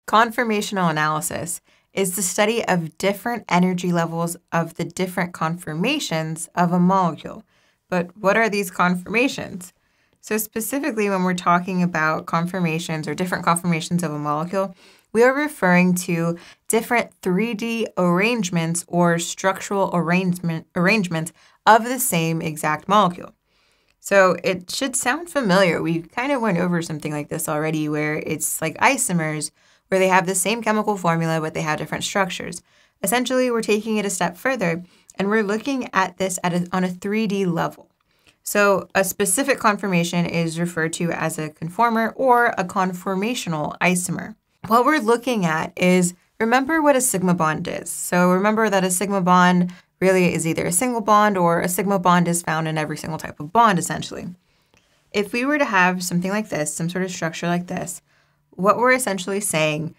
Conformational analysis is the study of different energy levels of the different conformations of a molecule. But what are these conformations? So specifically, when we're talking about conformations or different conformations of a molecule, we are referring to different 3D arrangements or structural arrangements of the same exact molecule. So it should sound familiar. We kind of went over something like this already, where it's like isomers, where they have the same chemical formula, but they have different structures. Essentially, we're taking it a step further, and we're looking at this on a 3D level. So a specific conformation is referred to as a conformer or a conformational isomer. What we're looking at is, remember what a sigma bond is. So remember that a sigma bond really is either a single bond, or a sigma bond is found in every single type of bond, essentially. If we were to have something like this, some sort of structure like this, what we're essentially saying